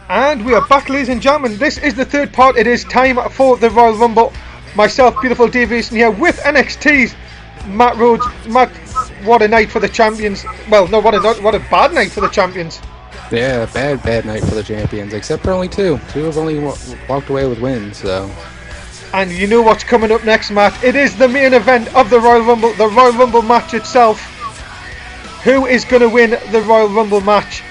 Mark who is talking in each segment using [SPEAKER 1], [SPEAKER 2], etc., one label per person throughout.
[SPEAKER 1] And we are back, ladies and gentlemen. This is the third part. It is time for the Royal Rumble. Myself, beautiful Dave Easton here with NXT's Matt Rhodes. Matt, what a night for the champions. Well, no, what a bad night for the champions.
[SPEAKER 2] Yeah, bad night for the champions, except for only two. Two have only walked away with wins, so.
[SPEAKER 1] And you know what's coming up next, Matt. It is the main event of the Royal Rumble, the Royal Rumble match itself. Who is going to win the Royal Rumble match?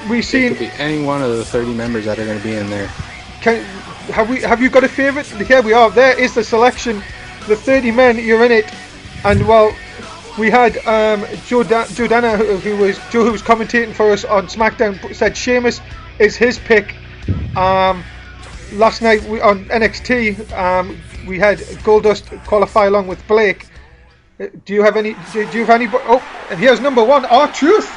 [SPEAKER 1] We've seen.
[SPEAKER 2] It could be any one of the 30 members that are going to be in there.
[SPEAKER 1] Have you got a favourite? Here we are. There is the selection. The 30 men. You're in it. And well, we had Joe Dana, who was commentating for us on SmackDown, said Sheamus is his pick. Last night on NXT, we had Goldust qualify along with Blake. Do you have any? Oh, and here's number one, R-Truth.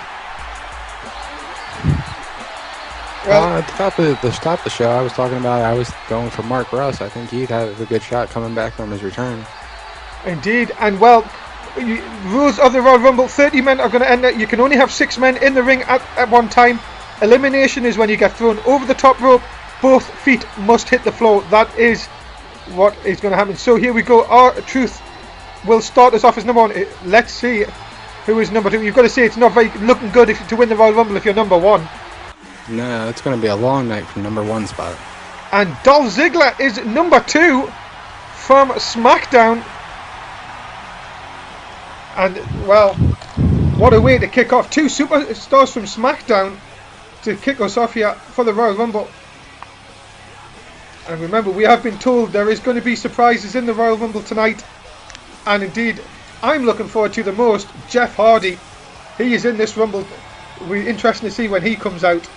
[SPEAKER 2] Well, at the top of the show, I was talking about I was going for Mark Russ. I think he'd have a good shot coming back from his return.
[SPEAKER 1] Indeed, and well, rules of the Royal Rumble: 30 men are going to enter. You can only have 6 men in the ring at one time. Elimination is when you get thrown over the top rope. Both feet must hit the floor. That is what is going to happen. So here we go. R-Truth will start us off as number one. Let's see who is number two. You've got to say it's not very looking good to win the Royal Rumble if you're number one.
[SPEAKER 2] No, it's going to be a long night from number one spot.
[SPEAKER 1] And Dolph Ziggler is number 2 from SmackDown. And well, what a way to kick off. 2 superstars from SmackDown to kick us off here for the Royal Rumble. And remember, we have been told there is going to be surprises in the Royal Rumble tonight. And indeed, I'm looking forward to the most. Jeff Hardy, he is in this Rumble. It'll be interesting to see when he comes out.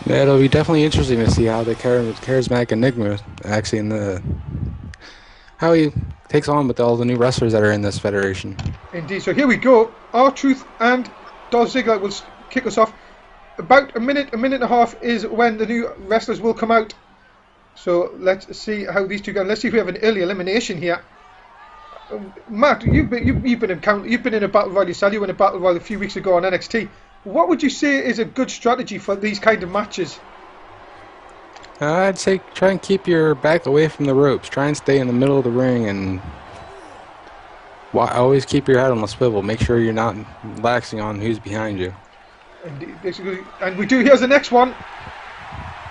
[SPEAKER 2] Yeah, it'll be definitely interesting to see how the charismatic Enigma actually how he takes on with all the new wrestlers that are in this federation.
[SPEAKER 1] Indeed. So here we go. R-Truth and Dolph Ziggler will kick us off. About a minute and a half is when the new wrestlers will come out. So let's see how these two go. Let's see if we have an early elimination here. Matt, you've been in a battle royal yourself. You were in a battle royal a few weeks ago on NXT. What would you say is a good strategy for these kind of matches?
[SPEAKER 2] I'd say try and keep your back away from the ropes. Try and stay in the middle of the ring and always keep your head on the swivel. Make sure you're not relaxing on who's behind you.
[SPEAKER 1] And we do. Here's the next one.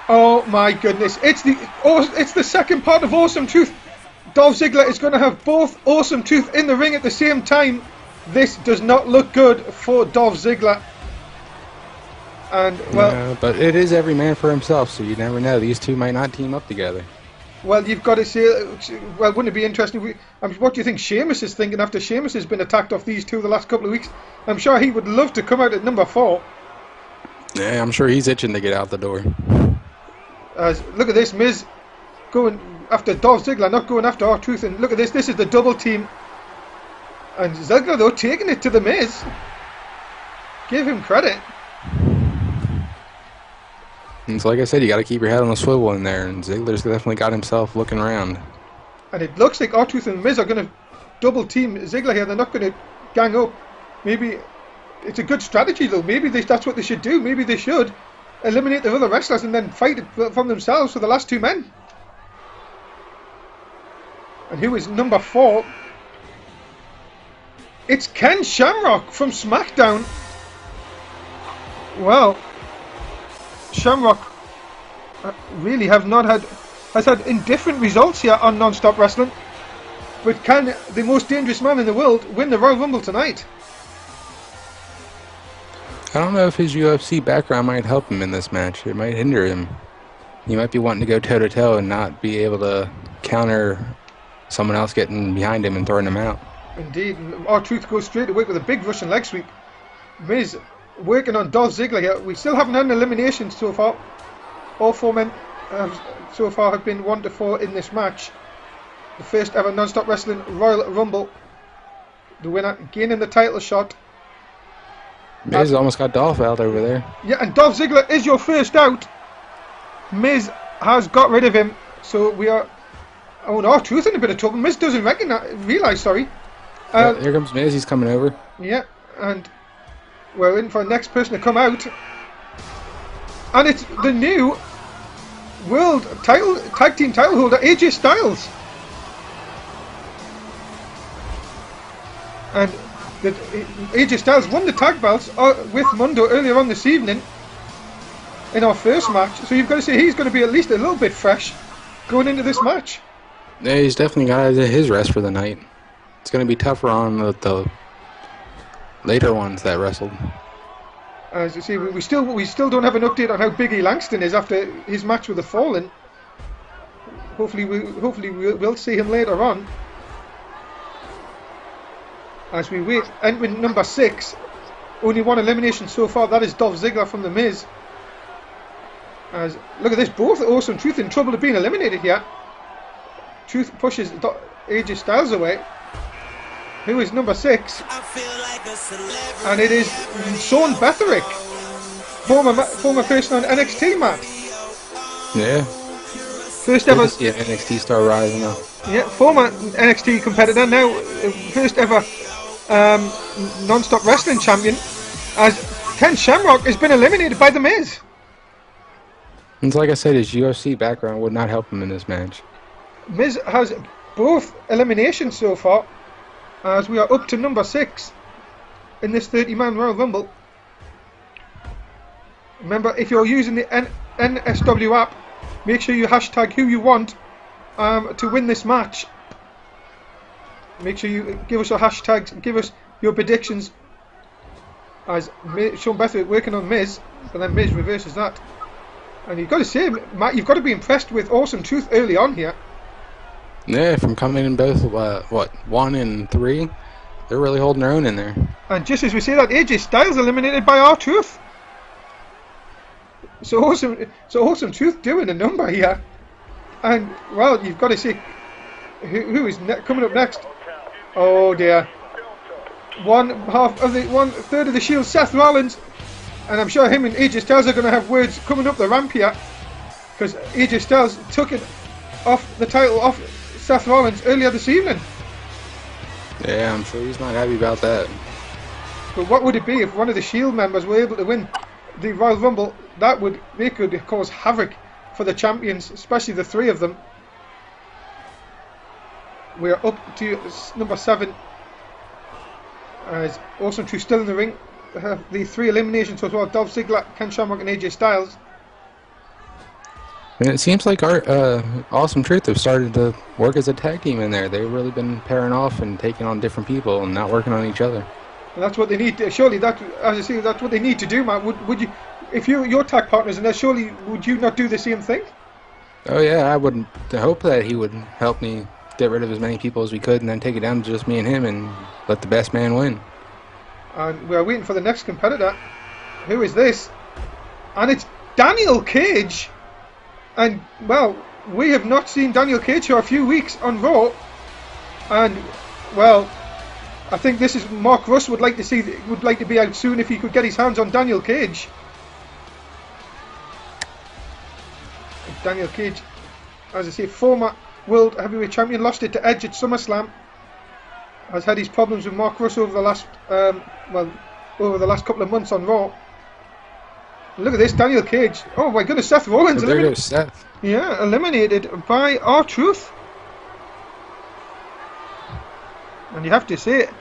[SPEAKER 1] Oh my goodness! It's the second part of Awesome Truth. Dolph Ziggler is going to have both Awesome Truth in the ring at the same time. This does not look good for Dolph Ziggler. And well,
[SPEAKER 2] yeah, but it is every man for himself, so you never know. These two might not team up together.
[SPEAKER 1] Well, you've got to say, well, wouldn't it be interesting? What do you think Sheamus is thinking after Sheamus has been attacked off these two the last couple of weeks? I'm sure he would love to come out at number 4.
[SPEAKER 2] Yeah, I'm sure he's itching to get out the door.
[SPEAKER 1] Look at this, Miz going after Dolph Ziggler, not going after R-Truth. And look at this. This is the double team. And Ziggler, though, taking it to the Miz. Give him credit.
[SPEAKER 2] And so like I said, you got to keep your head on the swivel in there, and Ziggler's definitely got himself looking around.
[SPEAKER 1] And it looks like R-Truth and Miz are going to double team Ziggler here. They're not going to gang up. Maybe it's a good strategy, though. Maybe that's what they should do. Maybe they should eliminate the other wrestlers and then fight it from themselves for the last 2 men. And who is number 4? It's Ken Shamrock from SmackDown. Well, Shamrock really has had indifferent results here on Non-Stop Wrestling. But can the most dangerous man in the world win the Royal Rumble tonight?
[SPEAKER 2] I don't know if his UFC background might help him in this match. It might hinder him. He might be wanting to go toe-to-toe and not be able to counter someone else getting behind him and throwing him out.
[SPEAKER 1] Indeed. R-Truth goes straight away with a big Russian leg sweep. Miz working on Dolph Ziggler here. We still haven't had an elimination so far. All 4 men so far have been 1-4 in this match. The first ever Non-Stop Wrestling Royal Rumble. The winner gaining the title shot.
[SPEAKER 2] Miz almost got Dolph out over there.
[SPEAKER 1] Yeah, and Dolph Ziggler is your first out. Miz has got rid of him. So we are... Oh no, R-Truth in a bit of trouble. Miz doesn't realise, sorry.
[SPEAKER 2] Here comes Miz, he's coming over.
[SPEAKER 1] Yeah, and we're in for the next person to come out. And it's the new world tag team title holder, AJ Styles. And AJ Styles won the tag belts with Mundo earlier on this evening in our first match. So you've got to say he's going to be at least a little bit fresh going into this match.
[SPEAKER 2] Yeah, he's definitely got his rest for the night. It's going to be tougher on the later ones that wrestled.
[SPEAKER 1] As you see, we still don't have an update on how big Langston is after his match with the Fallen. Hopefully we'll see him later on. As we wait, entering number 6, only one elimination so far. That is Dolph Ziggler from The Miz. As look at this, both Awesome Truth in trouble of being eliminated here. Truth pushes AJ Styles away. Who is number 6? And it is Sean Betherick, former person on NXT, Matt.
[SPEAKER 2] Yeah.
[SPEAKER 1] First ever.
[SPEAKER 2] Yeah, NXT star rising up.
[SPEAKER 1] Yeah, former NXT competitor, now first ever non-stop wrestling champion. As Ken Shamrock has been eliminated by The Miz.
[SPEAKER 2] And like I said, his UFC background would not help him in this match.
[SPEAKER 1] Miz has both eliminations so far, as we are up to number 6 in this 30-man Royal Rumble. Remember, if you're using the NSW app, make sure you hashtag who you want to win this match. Make sure you give us your hashtags, give us your predictions. As Sean Betherick working on Miz, and then Miz reverses that. And you've got to say, Matt, you've got to be impressed with Awesome Truth early on here.
[SPEAKER 2] Yeah, from coming in both, 1 and 3, they're really holding their own in there.
[SPEAKER 1] And just as we say that, AJ Styles eliminated by R-Truth. So Awesome Truth doing a number here. And, well, you've got to say, who is coming up next? Oh dear. One third of the Shield, Seth Rollins. And I'm sure him and AJ Styles are going to have words coming up the ramp here. Because AJ Styles took it off the title off Seth Rollins earlier this evening.
[SPEAKER 2] Yeah, I'm sure he's not happy about that.
[SPEAKER 1] But what would it be if one of the Shield members were able to win the Royal Rumble? They could cause havoc for the champions, especially the 3 of them. We are up to number 7. As Awesome Truth still in the ring. Have the 3 eliminations as well: Dolph Ziggler, Ken Shamrock, and AJ Styles.
[SPEAKER 2] And it seems like our Awesome Truth have started to work as a tag team in there. They've really been pairing off and taking on different people and not working on each other.
[SPEAKER 1] And that's what they need to, surely that, as I say, that's what they need to do, Matt. Would you, if your tag partners in there, surely would you not do the same thing?
[SPEAKER 2] Oh yeah, I would hope that he would help me get rid of as many people as we could and then take it down to just me and him and let the best man win.
[SPEAKER 1] And we're waiting for the next competitor. Who is this? And it's Daniel Cage. And, well, we have not seen Daniel Cage for a few weeks on Raw. And, well, I think this is Mark Russ would like to be out soon if he could get his hands on Daniel Cage. Daniel Cage, as I say, former World Heavyweight Champion, lost it to Edge at SummerSlam. Has had his problems with Mark Russ over the last couple of months on Raw. Look at this, Daniel Cage. Oh my goodness, Seth Rollins eliminated.
[SPEAKER 2] Seth.
[SPEAKER 1] Yeah, eliminated by R-Truth. And you have to say it.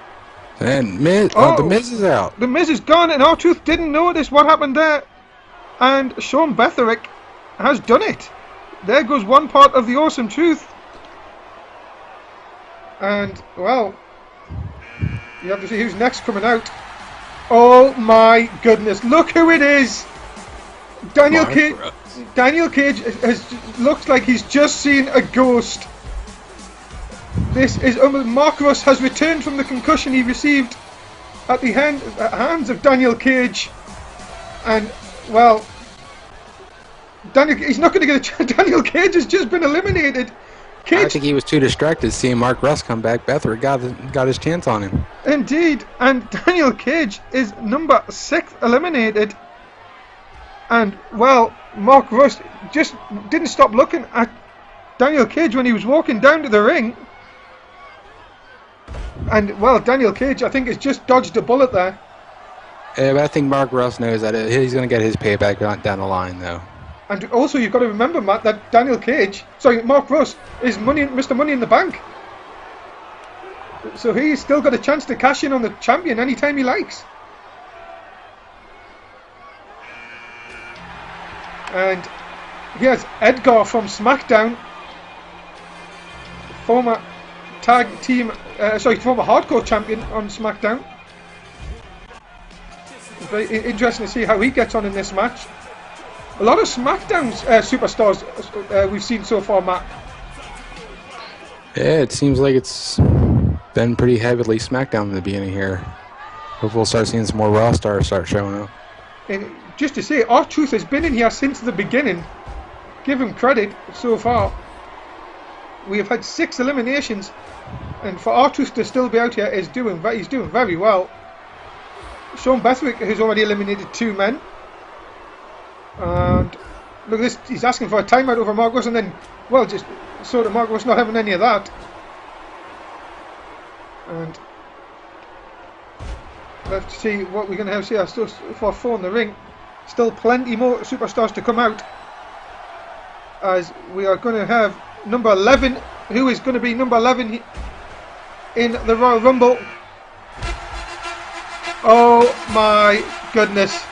[SPEAKER 2] And Miz, the Miz is out.
[SPEAKER 1] The Miz is gone, and R-Truth didn't notice what happened there. And Sean Betherick has done it. There goes one part of the Awesome Truth. And, well, you have to see who's next coming out. Oh my goodness, look who it is! Daniel Cage looks like he's just seen a ghost. This is Mark Russ has returned from the concussion he received at the hands of Daniel Cage. And, well, he's not going to get a chance. Daniel Cage has just been eliminated.
[SPEAKER 2] I think he was too distracted seeing Mark Russ come back. Betherick got his chance on him.
[SPEAKER 1] Indeed, and Daniel Cage is number 6 eliminated. And, well, Mark Russ just didn't stop looking at Daniel Cage when he was walking down to the ring. And, well, Daniel Cage, I think, has just dodged a bullet there.
[SPEAKER 2] Yeah, but I think Mark Russ knows that he's going to get his payback down the line, though.
[SPEAKER 1] And also, you've got to remember, Matt, that Mark Russ is Mr. Money in the Bank. So he's still got a chance to cash in on the champion anytime he likes. And here's Edgar from SmackDown, former former hardcore champion on SmackDown. Very interesting to see how he gets on in this match. A lot of SmackDown superstars we've seen so far, Matt.
[SPEAKER 2] Yeah, it seems like it's been pretty heavily SmackDown in the beginning here. Hopefully we'll start seeing some more Raw stars start showing up.
[SPEAKER 1] And just to say, R-Truth has been in here since the beginning. Give him credit so far. We have had 6 eliminations, and for R-Truth to still be out here he's doing very well. Sean Bethwick has already eliminated 2 men. And look at this, he's asking for a timeout over Mark Russ, and then, well, just sort of Mark Russ not having any of that. And let's see what we're going to have here. Still for 4 in the ring. Still plenty more superstars to come out. As we are going to have number 11. Who is going to be number 11 in the Royal Rumble? Oh my goodness.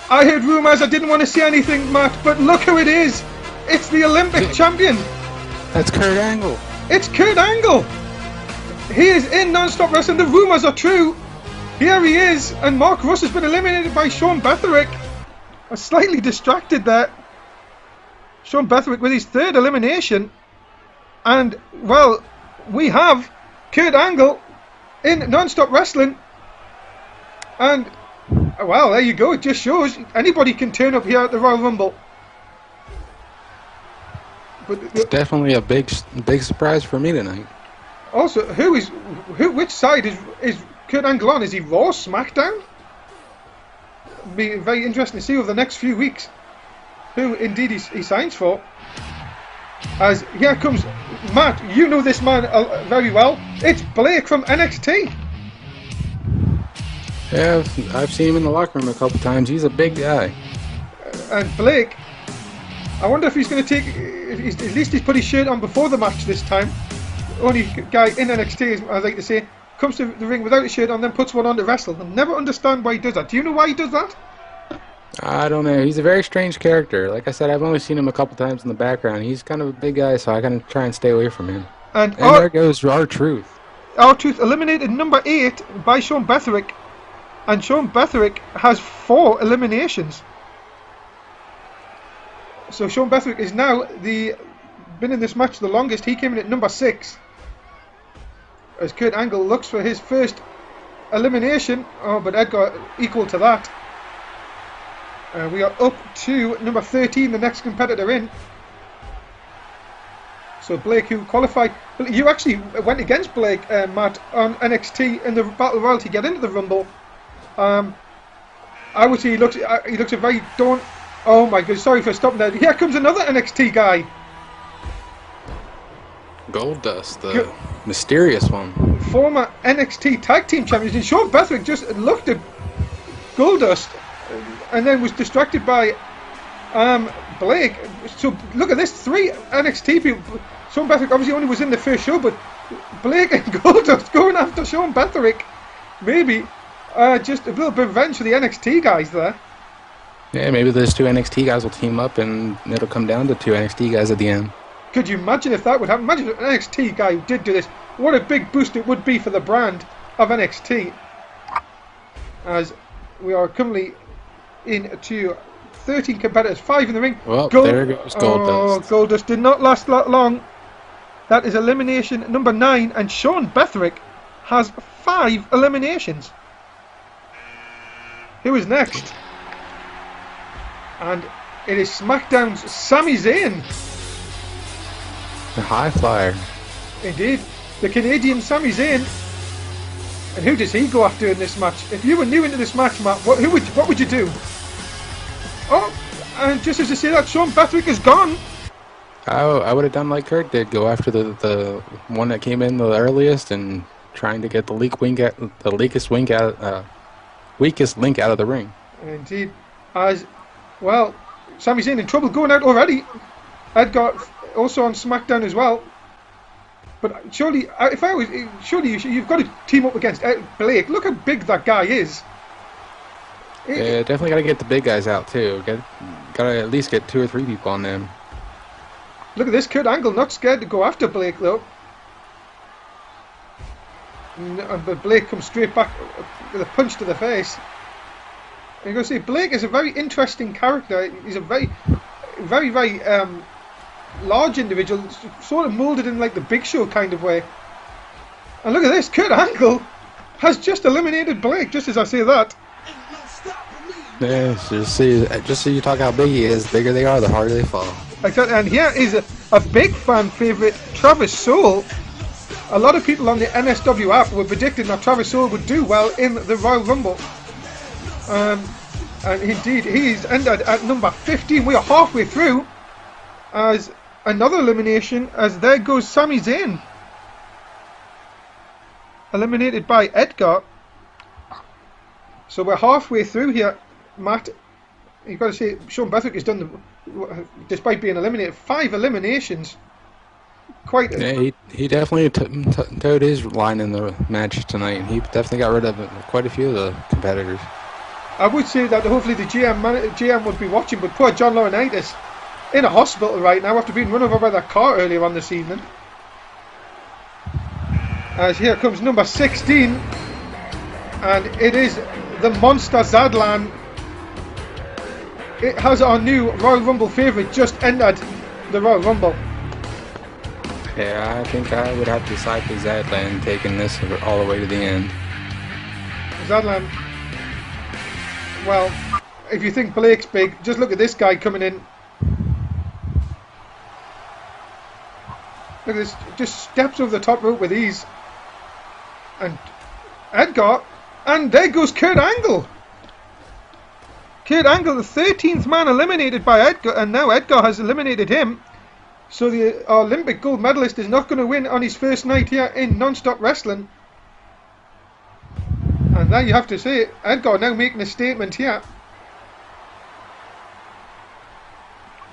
[SPEAKER 1] I heard rumours, I didn't want to say anything, Matt, but look who it is. It's the Olympic champion.
[SPEAKER 2] That's Kurt Angle.
[SPEAKER 1] It's Kurt Angle. He is in Non-Stop Wrestling. The rumours are true. Here he is, and Mark Russ has been eliminated by Sean Bethwick. I'm slightly distracted there. Sean Bethwick with his 3rd elimination. And, well, we have Kurt Angle in Non-Stop Wrestling. And, well, there you go. It just shows anybody can turn up here at the Royal Rumble. But
[SPEAKER 2] it's definitely a big surprise for me tonight.
[SPEAKER 1] Also, which side is Kurt Angle on? Is he Raw, SmackDown? It'll be very interesting to see over the next few weeks who indeed he signs for. As here comes Matt, you know this man very well. It's Blake from NXT.
[SPEAKER 2] Yeah, I've seen him in the locker room a couple times. He's a big guy.
[SPEAKER 1] And Blake, I wonder if he's going to take. At least he's put his shirt on before the match this time. Only guy in NXT, as I like to say, comes to the ring without a shirt on, then puts one on to wrestle. I'll never understand why he does that. Do you know why he does that?
[SPEAKER 2] I don't know. He's a very strange character. Like I said, I've only seen him a couple times in the background. He's kind of a big guy, so I gotta try and stay away from him. And there goes R-Truth.
[SPEAKER 1] R-Truth eliminated number 8 by Sean Bethwick. And Sean Bethwick has 4 eliminations. So Sean Bethwick is now been in this match the longest. He came in at number 6. As Kurt Angle looks for his first elimination. Oh, but Edgar equal to that. We are up to number 13, the next competitor in. So Blake, who qualified, you actually went against Blake, Matt, on NXT in the Battle Royal to get into the Rumble. I would say he looks a very oh my god, sorry for stopping there. Here comes another NXT guy.
[SPEAKER 2] Goldust, the mysterious one.
[SPEAKER 1] Former NXT Tag Team Champions. And Sean Bethwick just looked at Goldust and then was distracted by Blake. So look at this, 3 NXT people. Sean Bethwick obviously only was in the first show, but Blake and Goldust going after Sean Bethwick. Maybe just a little bit of revenge for the NXT guys there.
[SPEAKER 2] Yeah, maybe those 2 NXT guys will team up and it'll come down to 2 NXT guys at the end.
[SPEAKER 1] Could you imagine if that would happen? Imagine if an NXT guy did do this. What a big boost it would be for the brand of NXT. As we are currently into 13 competitors, 5 in the ring.
[SPEAKER 2] Well, there goes Goldust.
[SPEAKER 1] Oh, Goldust did not last that long. That is elimination number 9, and Sean Bethwick has 5 eliminations. Who is next? And it is SmackDown's Sami Zayn.
[SPEAKER 2] The high flyer.
[SPEAKER 1] Indeed, the Canadian Sami Zayn. And who does he go after in this match? If you were new into this match, Matt, what would you do? Oh, and just as I say that, Sean Bethwick is gone.
[SPEAKER 2] I would have done like Kurt did, go after the one that came in the earliest and trying to get the weakest link weakest link out of the ring.
[SPEAKER 1] Indeed. As well, Sami Zayn in trouble going out already. Edgar also on SmackDown as well. But surely, you've got to team up against Blake. Look how big that guy is.
[SPEAKER 2] Yeah, definitely got to get the big guys out too. Got to at least get 2 or 3 people on them.
[SPEAKER 1] Look at this, Kurt Angle not scared to go after Blake though. But Blake comes straight back with a punch to the face. And you're going to say Blake is a very interesting character. He's a very, very, very large individual, sort of moulded in like the Big Show kind of way. And look at this, Kurt Angle has just eliminated Blake. Just as I say that.
[SPEAKER 2] Yeah, just so you talk how big he is, the bigger they are, the harder they fall.
[SPEAKER 1] Exactly. And here is a big fan favourite, Travis Soule. A lot of people on the NSW app were predicting that Travis Soule would do well in the Royal Rumble. And indeed, he's ended at number 15. We are halfway through. As another elimination, as there goes Sami Zayn. Eliminated by Edgar. So we're halfway through here, Matt. You've got to say, Sean Bethwick has done, despite being eliminated, 5 eliminations.
[SPEAKER 2] Yeah, he definitely towed his line in the match tonight. He definitely got rid of quite a few of the competitors.
[SPEAKER 1] I would say that hopefully the GM would be watching, but poor John Laurinaitis in a hospital right now after being run over by that car earlier on this evening. As here comes number 16, and it is the Monster Zadlan. It has our new Royal Rumble favourite just entered the Royal Rumble.
[SPEAKER 2] Yeah, I think I would have to side with Zadlan, taking this all the way to the end.
[SPEAKER 1] Zadlan. Well, if you think Blake's big, just look at this guy coming in. Look at this, just steps over the top rope with ease. And Edgar, and there goes Kurt Angle. Kurt Angle, the 13th man eliminated by Edgar, and now Edgar has eliminated him. So the Olympic gold medalist is not going to win on his first night here in non-stop wrestling. And now you have to say, Edgar now making a statement here.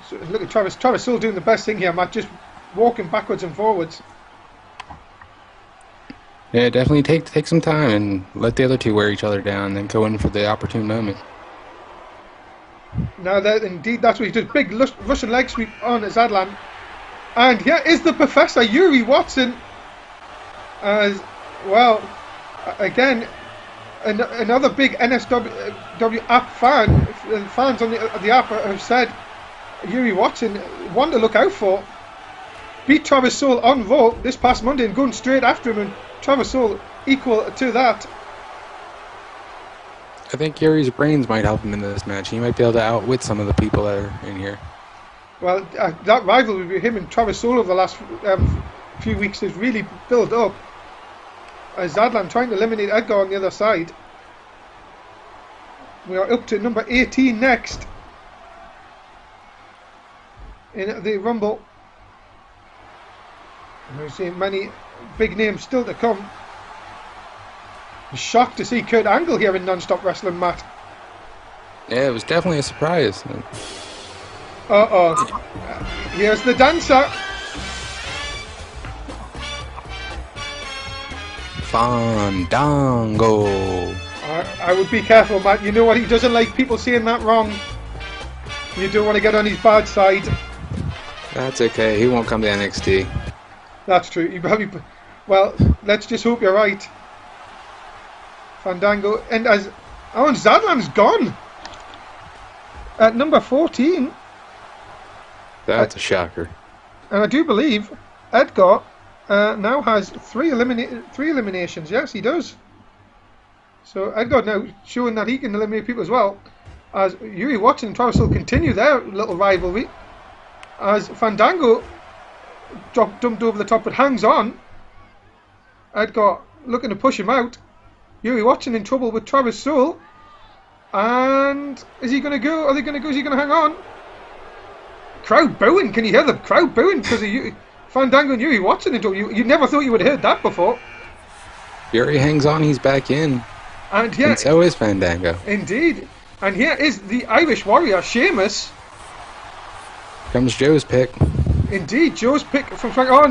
[SPEAKER 1] So look at Travis Soule doing the best thing here, Matt, just walking backwards and forwards.
[SPEAKER 2] Yeah, definitely take some time and let the other two wear each other down, and then go in for the opportune moment.
[SPEAKER 1] Now that indeed that's what he does. Big Russian leg sweep on Zadlan. And here is the Professor, Yuri Watson. As well, again, another big NSW app fan. Fans on the app have said Yuri Watson, one to look out for. Beat Travis Soule on Raw this past Monday and going straight after him, and Travis Soule equal to that.
[SPEAKER 2] I think Yuri's brains might help him in this match. He might be able to outwit some of the people that are in here.
[SPEAKER 1] Well, that rivalry with him and Travis Soule over the last few weeks has really built up. Zadlan trying to eliminate Edgar on the other side. We are up to number 18 next in the Rumble. We're seeing many big names still to come. I'm shocked to see Kurt Angle here in non-stop wrestling, Matt.
[SPEAKER 2] Yeah, it was definitely a surprise.
[SPEAKER 1] Here's the dancer.
[SPEAKER 2] Fandango.
[SPEAKER 1] I would be careful, Matt. You know what? He doesn't like people saying that wrong. You don't want to get on his bad side.
[SPEAKER 2] That's okay. He won't come to NXT.
[SPEAKER 1] That's true. He probably. Well, let's just hope you're right. Fandango. And as Zadlan's gone at number 14.
[SPEAKER 2] That's a shocker.
[SPEAKER 1] And I do believe Edgar now has three eliminations. Yes, he does. So Edgar now showing that he can eliminate people as well. As Yuri Watson and Travis Soule continue their little rivalry. As Fandango dumped over the top but hangs on. Edgar looking to push him out. Yuri Watson in trouble with Travis Soule. And is he going to go? Are they going to go? Is he going to hang on? Crowd booing. Can you hear the crowd booing because of Fandango and Yuri Watson in trouble? You never thought you would have heard that before.
[SPEAKER 2] Yuri hangs on. He's back in.
[SPEAKER 1] And here,
[SPEAKER 2] And so is Fandango.
[SPEAKER 1] indeed, and here is the Irish Warrior, Sheamus.
[SPEAKER 2] Comes Joe's pick.
[SPEAKER 1] Indeed, Joe's pick from Frank. Oh,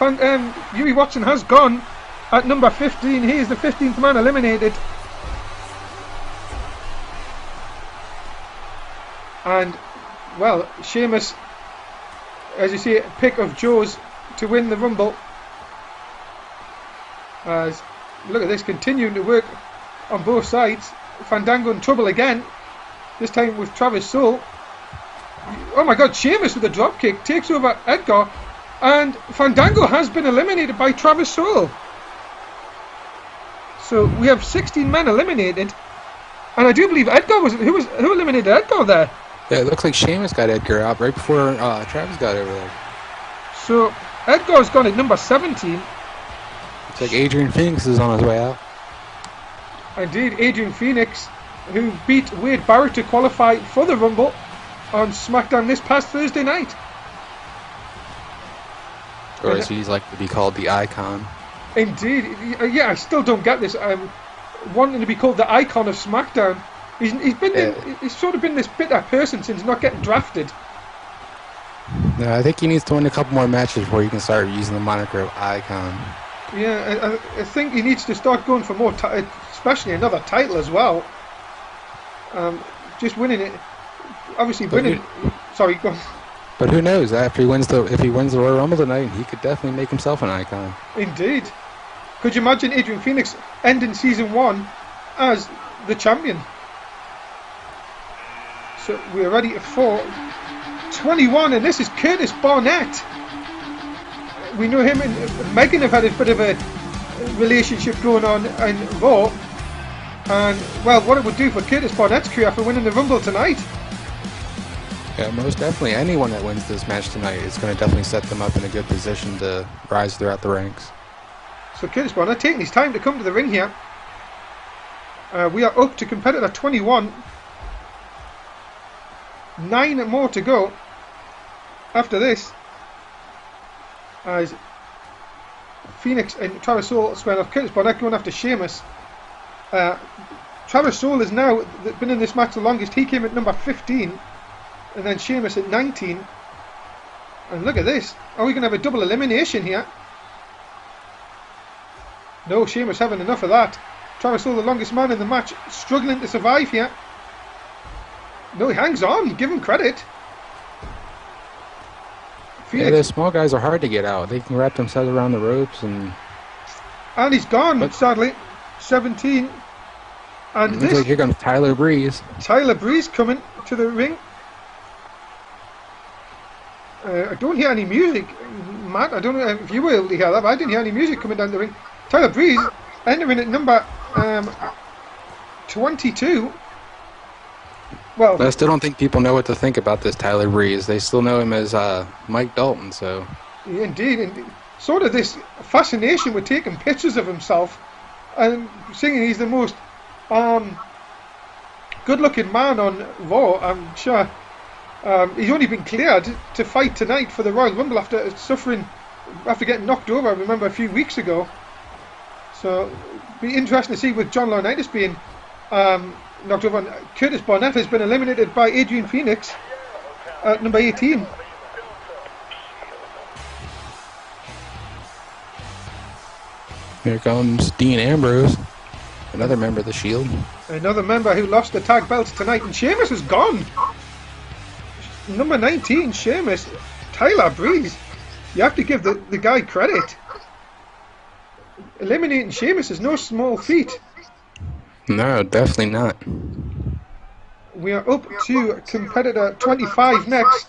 [SPEAKER 1] and Yuri Watson has gone at number 15. He is the 15th man eliminated. And, well, Sheamus, as you see, a pick of Joe's to win the Rumble. As, look at this, continuing to work on both sides. Fandango in trouble again, this time with Travis Soule. Oh my god, Sheamus with a dropkick takes over Edgar, and Fandango has been eliminated by Travis Soule. So we have 16 men eliminated, and I do believe Edgar was who eliminated Edgar there.
[SPEAKER 2] Yeah, it looks like Sheamus got Edgar out right before Travis got over there.
[SPEAKER 1] So Edgar's gone at number 17.
[SPEAKER 2] It's like Adrian Phoenix is on his way out.
[SPEAKER 1] Indeed, Adrian Phoenix, who beat Wade Barrett to qualify for the Rumble on SmackDown this past Thursday night.
[SPEAKER 2] Or as he's like to be called, the Icon.
[SPEAKER 1] Indeed, yeah, I still don't get this. Wanting to be called the Icon of SmackDown. He's sort of been this bitter person since not getting drafted.
[SPEAKER 2] No, I think he needs to win a couple more matches before he can start using the moniker of Icon.
[SPEAKER 1] Yeah, I think he needs to start going for more, especially another title as well. Just winning it, obviously winning. Sorry, go on.
[SPEAKER 2] But who knows? If he wins the Royal Rumble tonight, he could definitely make himself an icon.
[SPEAKER 1] Indeed. Could you imagine Adrian Phoenix ending season 1 as the champion? So we're ready for 21, and this is Curtis Barnett. We know him and Megan have had a bit of a relationship going on in Raw. And, well, what it would do for Curtis Barnett's career for winning the Rumble tonight.
[SPEAKER 2] Yeah, most definitely. Anyone that wins this match tonight is going to definitely set them up in a good position to rise throughout the ranks. So
[SPEAKER 1] Curtis Barnett taking his time to come to the ring here. We are up to competitor 21. 9 more to go after this. As Phoenix and Travis Soule squaring off. Curtis Barnett going after Sheamus. Travis Soule has now been in this match the longest. He came at number 15. And then Sheamus at 19. And look at this. Are we going to have a double elimination here? No, Sheamus having enough of that. Travis Soule, the longest man in the match, struggling to survive here. No, he hangs on. Give him credit.
[SPEAKER 2] Phoenix. Yeah, those small guys are hard to get out. They can wrap themselves around the ropes and
[SPEAKER 1] he's gone, sadly. 17. And
[SPEAKER 2] looks like here comes Tyler Breeze.
[SPEAKER 1] Tyler Breeze coming to the ring. I don't hear any music, Matt. I don't know if you were able to hear that, but I didn't hear any music coming down the ring. Tyler Breeze entering at number 22. Well,
[SPEAKER 2] but I still don't think people know what to think about this Tyler Breeze. They still know him as Mike Dalton, so.
[SPEAKER 1] Indeed. Sort of this fascination with taking pictures of himself and saying he's the most good-looking man on Raw. I'm sure he's only been cleared to fight tonight for the Royal Rumble after getting knocked over, I remember, a few weeks ago. So it'll be interesting to see with John Laurinaitis being knocked over. And Curtis Barnett has been eliminated by Adrian Phoenix at number 18.
[SPEAKER 2] Here comes Dean Ambrose, another member of the Shield. Another
[SPEAKER 1] member who lost the tag belts tonight, and Sheamus is gone. Number 19, Sheamus. Tyler Breeze. You have to give the guy credit. Eliminating Sheamus is no small feat.
[SPEAKER 2] No, definitely not.
[SPEAKER 1] We are up to competitor 25 next.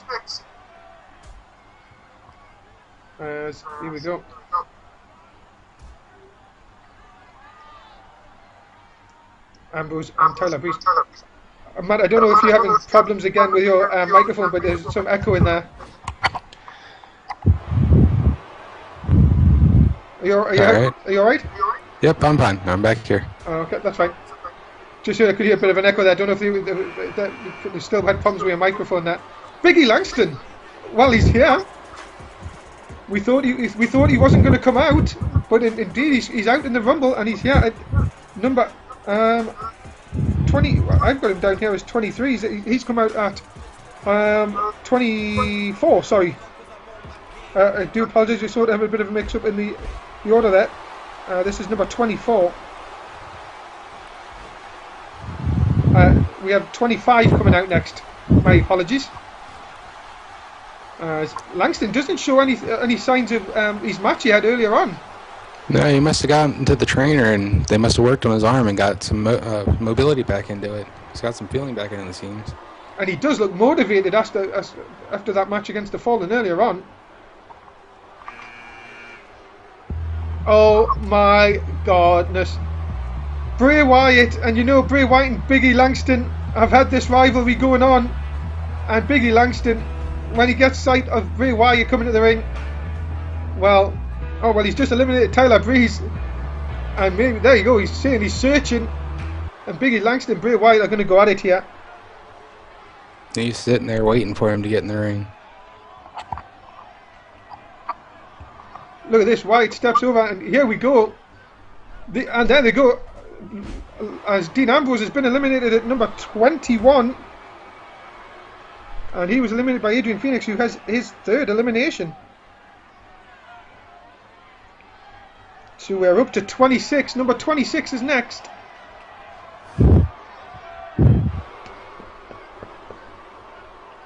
[SPEAKER 1] Here we go. Ambrose and Tyler Breeze. Matt, I don't know if you're having problems again with your microphone, but there's some echo in there. Are you alright?
[SPEAKER 2] Yep, I'm fine. I'm back here.
[SPEAKER 1] Oh, okay, that's fine. Just so I could hear a bit of an echo there. I don't know if you still had problems with your microphone there. Biggie Langston. Well, he's here. We thought he wasn't going to come out, but indeed he's out in the Rumble, and he's here at number 20. I've got him down here as 23. He's come out at 24. Sorry. I do apologise. We sort of have a bit of a mix-up in the order there. This is number 24. We have 25 coming out next. My apologies. Langston doesn't show any signs of his match he had earlier on.
[SPEAKER 2] No, he must have gotten to the trainer, and they must have worked on his arm and got some mobility back into it. He's got some feeling back in the seams.
[SPEAKER 1] And he does look motivated after that match against the Fallen earlier on. Oh my goodness. Bray Wyatt, and you know Bray Wyatt and Biggie Langston have had this rivalry going on. And Biggie Langston, when he gets sight of Bray Wyatt coming to the ring, well, he's just eliminated Tyler Breeze. And maybe, there you go, he's saying he's searching. And Biggie Langston and Bray Wyatt are going to go at it here.
[SPEAKER 2] He's sitting there waiting for him to get in the ring.
[SPEAKER 1] Look at this, Wyatt steps over, and here we go. And there they go. As Dean Ambrose has been eliminated at number 21. And he was eliminated by Adrian Phoenix, who has his third elimination. So we're up to 26. Number 26 is next.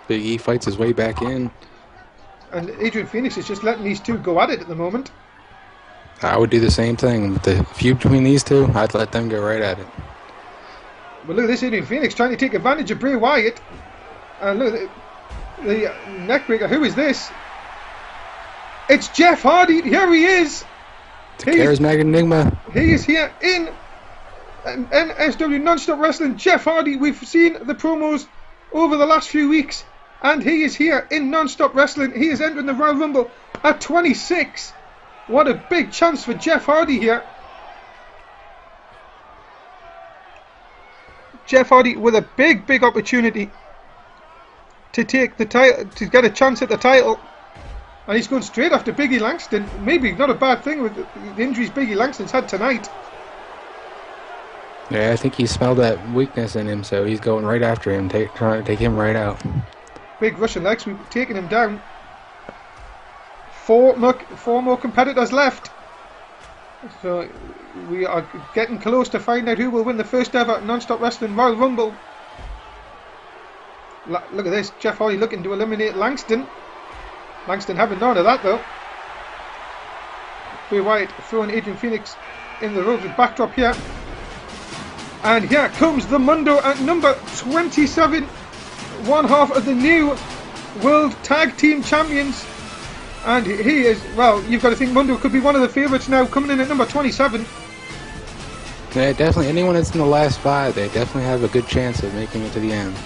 [SPEAKER 2] Big E fights his way back in.
[SPEAKER 1] And Adrian Phoenix is just letting these two go at it at the moment.
[SPEAKER 2] I would do the same thing. With the feud between these two, I'd let them go right at it.
[SPEAKER 1] But look at this, Adrian Phoenix trying to take advantage of Bray Wyatt. And look at the neckbreaker. Who is this? It's Jeff Hardy. Here he is.
[SPEAKER 2] The charismatic enigma.
[SPEAKER 1] He is here in NSW Non-Stop Wrestling. Jeff Hardy. We've seen the promos over the last few weeks. And he is here in Non-Stop Wrestling. He is entering the Royal Rumble at 26. What a big chance for Jeff Hardy here. Jeff Hardy with a big opportunity to take the title, to get a chance at the title. And he's going straight after Biggie Langston. Maybe not a bad thing with the injuries Biggie Langston's had tonight.
[SPEAKER 2] Yeah, I think he smelled that weakness in him, so he's going right after him, trying to take him right out.
[SPEAKER 1] Big Russian leg sweep, taking him down. Four more competitors left. So we are getting close to find out who will win the first ever Non-Stop Wrestling Royal Rumble. Look at this, Jeff Hardy looking to eliminate Langston. Langston having none of that though. Bray Wyatt throwing Adrian Phoenix in the ropes with backdrop here. And here comes the Mundo at number 27. One half of the new World Tag Team Champions. And he is, well, you've got to think Mundo could be one of the favourites now, coming in at number 27.
[SPEAKER 2] Yeah, definitely. Anyone that's in the last five, they definitely have a good chance of making it to the end.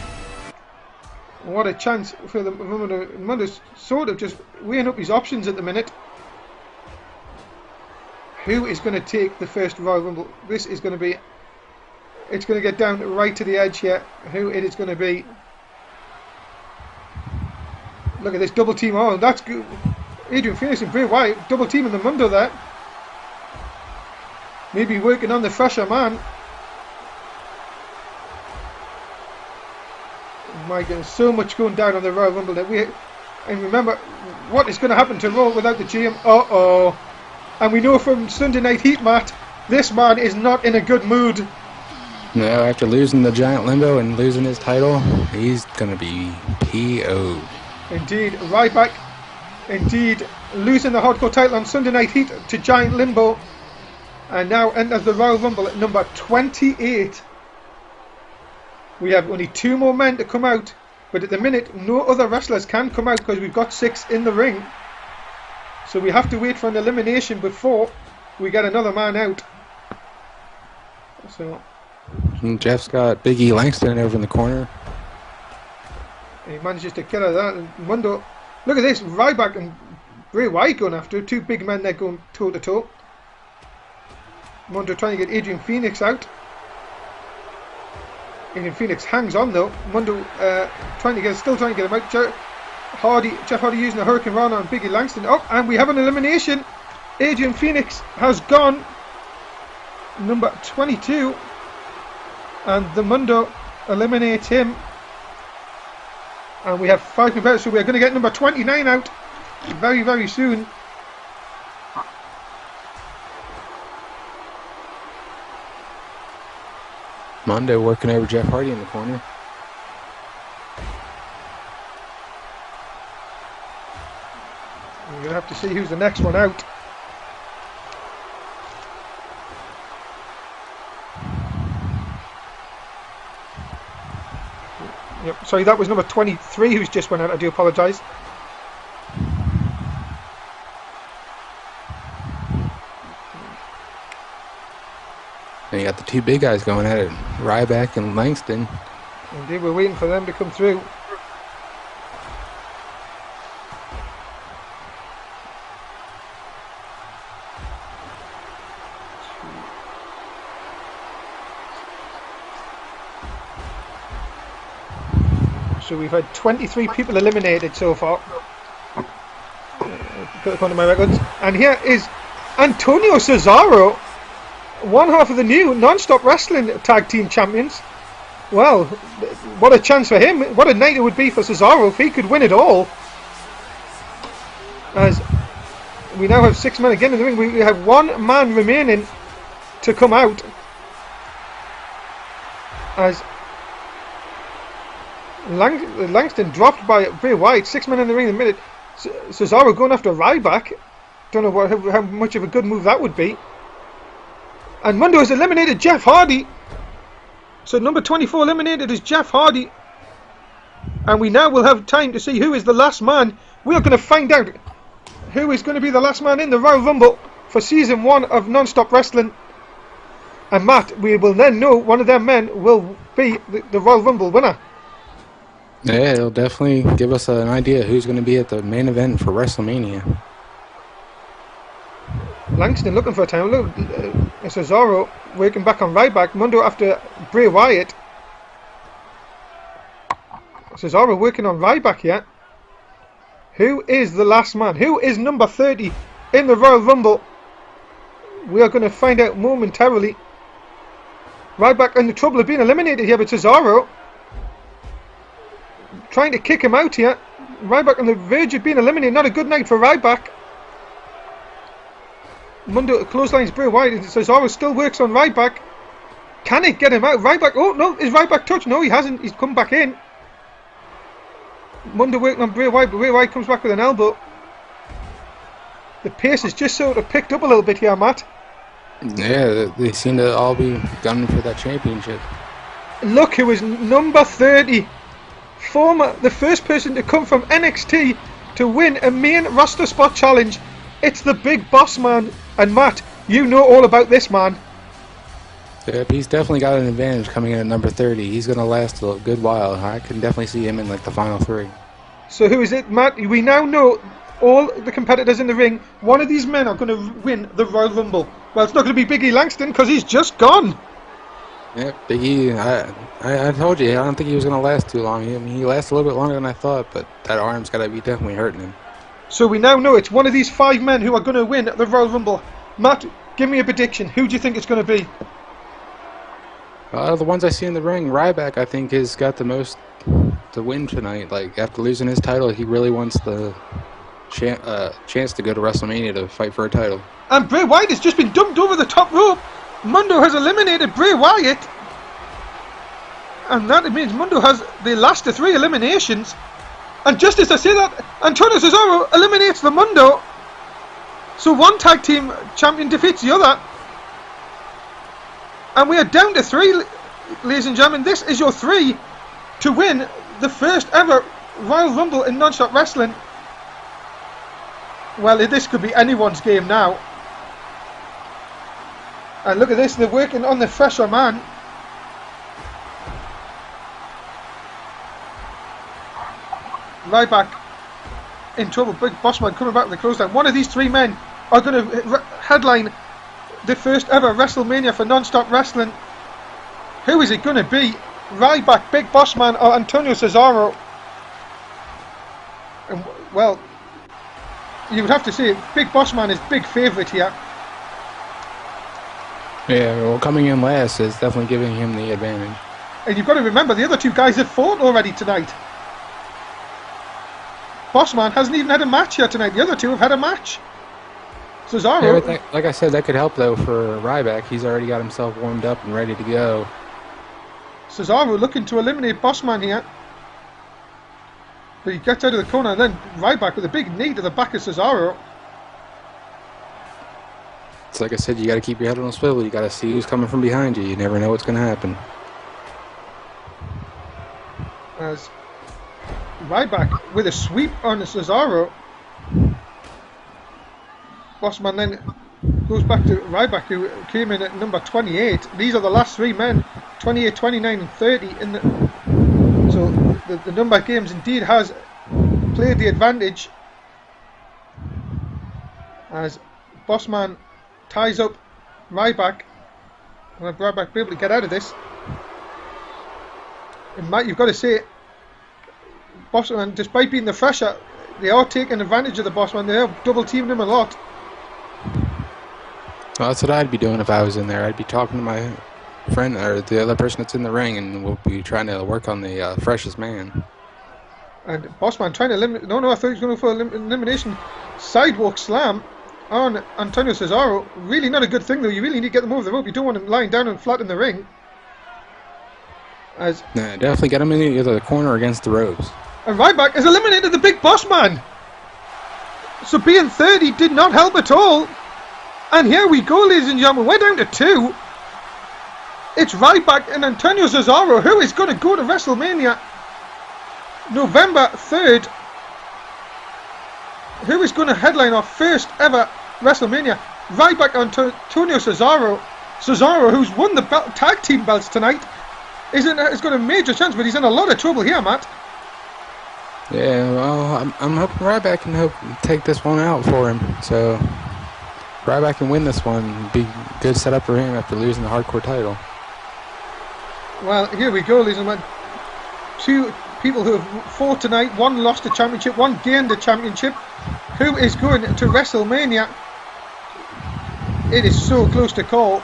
[SPEAKER 1] What a chance for the Mundo. Mundo's sort of just weighing up his options at the minute. Who is going to take the first Royal Rumble? This is going to be, it's going to get down right to the edge here. Who it is going to be. Look at this double team. Oh, that's good. Adrian Phoenix and Bray Wyatt double teaming the Mundo there. Maybe working on the fresher man. My goodness, so much going down on the Royal Rumble that and remember what is going to happen to Raw without the GM. Uh-oh. And we know from Sunday Night Heat, Matt, this man is not in a good mood.
[SPEAKER 2] No, after losing the Giant Limbo and losing his title, he's going to be PO'd.
[SPEAKER 1] Indeed, Ryback, indeed, losing the Hardcore title on Sunday Night Heat to Giant Limbo. And now enters the Royal Rumble at number 28. We have only 2 more men to come out. But at the minute, no other wrestlers can come out because we've got 6 in the ring. So we have to wait for an elimination before we get another man out. So
[SPEAKER 2] And Jeff's got Big E Langston over in the corner.
[SPEAKER 1] He manages to kill her that. And Mundo, look at this, Ryback and Bray Wyatt going after 2 big men there going toe to toe. Mundo trying to get Adrian Phoenix out. Adrian Phoenix hangs on though. Mundo still trying to get him out. Jeff Hardy using a Hurricane Rana on Biggie Langston. Oh, and we have an elimination. Adrian Phoenix has gone. Number 22. And the Mundo eliminates him. And we have 5 competitors, so we're going to get number 29 out very, very soon.
[SPEAKER 2] Mondo working over Jeff Hardy in the corner.
[SPEAKER 1] We're going to have to see who's the next one out. Yep, sorry, that was number 23 who's just went out. I do apologise.
[SPEAKER 2] And you got the 2 big guys going at it, Ryback and Langston.
[SPEAKER 1] Indeed, we're waiting for them to come through. So we've had 23 people eliminated so far, according to my records. And here is Antonio Cesaro, one half of the new Non-Stop Wrestling Tag Team Champions. Well, what a chance for him. What a night it would be for Cesaro if he could win it all. As we now have 6 men again in the ring. We have 1 man remaining to come out. As Langston dropped by Bray Wyatt. 6 men in the ring in a minute. Cesaro going after Ryback. Don't know how much of a good move that would be. And Mundo has eliminated Jeff Hardy. So number 24 eliminated is Jeff Hardy. And we now will have time to see who is the last man. We are going to find out who is going to be the last man in the Royal Rumble for Season 1 of Non-Stop Wrestling. And Matt, we will then know one of their men will be the Royal Rumble winner.
[SPEAKER 2] Yeah, it'll definitely give us an idea who's going to be at the main event for WrestleMania.
[SPEAKER 1] Langston looking for a time. Look, Cesaro working back on Ryback. Mundo after Bray Wyatt. Cesaro working on Ryback here. Who is the last man? Who is number 30 in the Royal Rumble? We are going to find out momentarily. Ryback in the trouble of being eliminated here, but Cesaro trying to kick him out here. Ryback on the verge of being eliminated. Not a good night for Ryback. Mundo clotheslines Bray Wyatt. Cesaro still works on Ryback. Can it get him out? Ryback. Oh no, is Ryback touched? No, he hasn't. He's come back in. Mundo working on Bray Wyatt, but Bray Wyatt comes back with an elbow. The pace has just sort of picked up a little bit here, Matt.
[SPEAKER 2] Yeah, they seem to all be gunning for that championship.
[SPEAKER 1] Look who is number 30. The first person to come from NXT to win a main roster spot challenge. It's the Big Boss Man. And Matt, you know all about this man.
[SPEAKER 2] Yep, he's definitely got an advantage coming in at number 30. He's going to last a good while. I can definitely see him in like the final 3.
[SPEAKER 1] So who is it, Matt? We now know all the competitors in the ring. One of these men are going to win the Royal Rumble. Well, it's not going to be Big E Langston because he's just gone.
[SPEAKER 2] Yep, Big E, I told you, I don't think he was going to last too long. He lasts a little bit longer than I thought, but that arm's got to be definitely hurting him.
[SPEAKER 1] So we now know it's one of these 5 men who are going to win the Royal Rumble. Matt, give me a prediction. Who do you think it's going to be?
[SPEAKER 2] The ones I see in the ring, Ryback, I think, has got the most to win tonight. Like, after losing his title, he really wants the chance to go to WrestleMania to fight for a title. And
[SPEAKER 1] Bray Wyatt has just been dumped over the top rope. Mundo has eliminated Bray Wyatt. And that means Mundo has the last of 3 eliminations. And just as I say that, Antonio Cesaro eliminates the Mundo. So one tag team champion defeats the other. And we are down to 3, ladies and gentlemen. This is your 3 to win the first ever Royal Rumble in Non-Stop Wrestling. Well, this could be anyone's game now. And look at this, they're working on the fresher man. Ryback in trouble. Big Boss Man coming back with the clothesline. One of these 3 men are going to headline the first ever WrestleMania for Non-Stop Wrestling. Who is it going to be? Ryback, Big Boss Man, or Antonio Cesaro? And, well, you would have to say Big Boss Man is big favourite here.
[SPEAKER 2] Yeah, well, coming in last is definitely giving him the advantage.
[SPEAKER 1] And you've got to remember, the other two guys have fought already tonight. Bossman hasn't even had a match yet tonight. The other two have had a match. Cesaro...
[SPEAKER 2] Yeah, like I said, that could help, though, for Ryback. He's already got himself warmed up and ready to go.
[SPEAKER 1] Cesaro looking to eliminate Bossman here. But he gets out of the corner, and then Ryback with a big knee to the back of Cesaro.
[SPEAKER 2] It's like I said, you got to keep your head on a swivel. You got to see who's coming from behind you. You never know what's going to happen.
[SPEAKER 1] As Ryback with a sweep on Cesaro. Bossman then goes back to Ryback, who came in at number 28. These are the last three men, 28, 29 and 30. So the number games indeed has played the advantage, as Bossman ties up Ryback. And Ryback be able to get out of this. And Matt, you've got to say, Bossman, despite being the fresher, they are taking advantage of the Bossman. They are double teaming him a lot.
[SPEAKER 2] Well, that's what I'd be doing if I was in there. I'd be talking to my friend or the other person that's in the ring, and we'll be trying to work on the freshest man.
[SPEAKER 1] And Bossman trying to eliminate. No, I thought he was going for an elimination. Sidewalk slam on Antonio Cesaro. Really not a good thing, though. You really need to get them over the rope. You don't want him lying down and flat in the ring. As
[SPEAKER 2] definitely get him in either the corner or against the ropes.
[SPEAKER 1] And Ryback has eliminated the big Bossman. So being 30 did not help at all. And here we go, ladies and gentlemen. We're down to 2. It's Ryback and Antonio Cesaro, who is going to go to WrestleMania November 3rd. Who is going to headline our first ever WrestleMania? Ryback and Antonio Cesaro. Cesaro, who's won the tag team belts tonight, has got a major chance, but he's in a lot of trouble here, Matt.
[SPEAKER 2] Yeah, well, I'm hoping Ryback can take this one out for him. So Ryback can win this one. Be good setup for him after losing the hardcore title.
[SPEAKER 1] Well, here we go, ladies and gentlemen. Two people who have fought tonight. One lost the championship, one gained the championship. Who is going to WrestleMania? It is so close to call.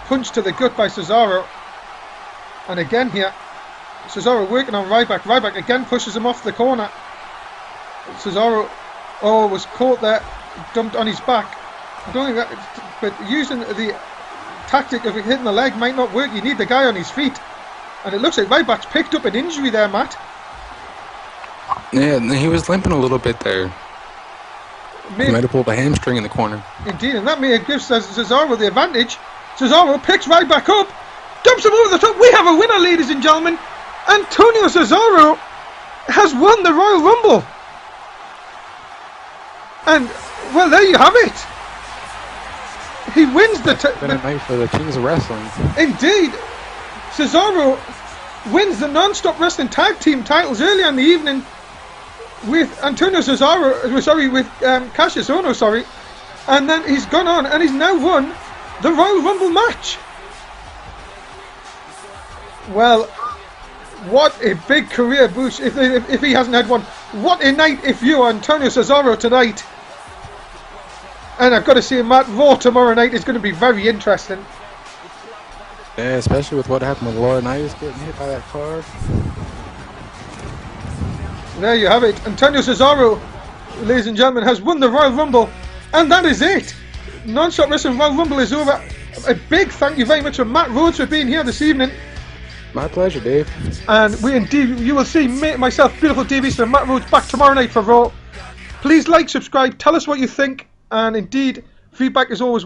[SPEAKER 1] Punch to the gut by Cesaro. And again here, Cesaro working on Ryback. Ryback again pushes him off the corner. Cesaro, was caught there, dumped on his back. I don't think that, but using the tactic of hitting the leg might not work. You need the guy on his feet. And it looks like Ryback's picked up an injury there, Matt.
[SPEAKER 2] Yeah, he was limping a little bit there. He might have pulled a hamstring in the corner.
[SPEAKER 1] Indeed, and that may have given Cesaro the advantage. Cesaro picks Ryback up, dumps him over the top. We have a winner, ladies and gentlemen. Antonio Cesaro has won the Royal Rumble. And, well, there you have it. He wins the
[SPEAKER 2] night for the Kings of Wrestling.
[SPEAKER 1] Indeed. Cesaro wins the non-stop wrestling tag team titles earlier in the evening with Antonio Cesaro, with Cassius Ohno, and then he's gone on and he's now won the Royal Rumble match. Well, what a big career boost if he hasn't had one. What a night if you are Antonio Cesaro tonight. And I've got to say, Matt, Raw tomorrow night is going to be very interesting.
[SPEAKER 2] Yeah, especially with what happened with Laurinaitis getting hit by that car.
[SPEAKER 1] There you have it. Antonio Cesaro, ladies and gentlemen, has won the Royal Rumble. And that is it. Non-Stop Wrestling Royal Rumble is over. A big thank you very much to Matt Rhodes for being here this evening.
[SPEAKER 2] My pleasure, Dave.
[SPEAKER 1] And you will see myself, beautiful Dave Easton, and Matt Rhodes back tomorrow night for Raw. Please like, subscribe, tell us what you think. And indeed, feedback is always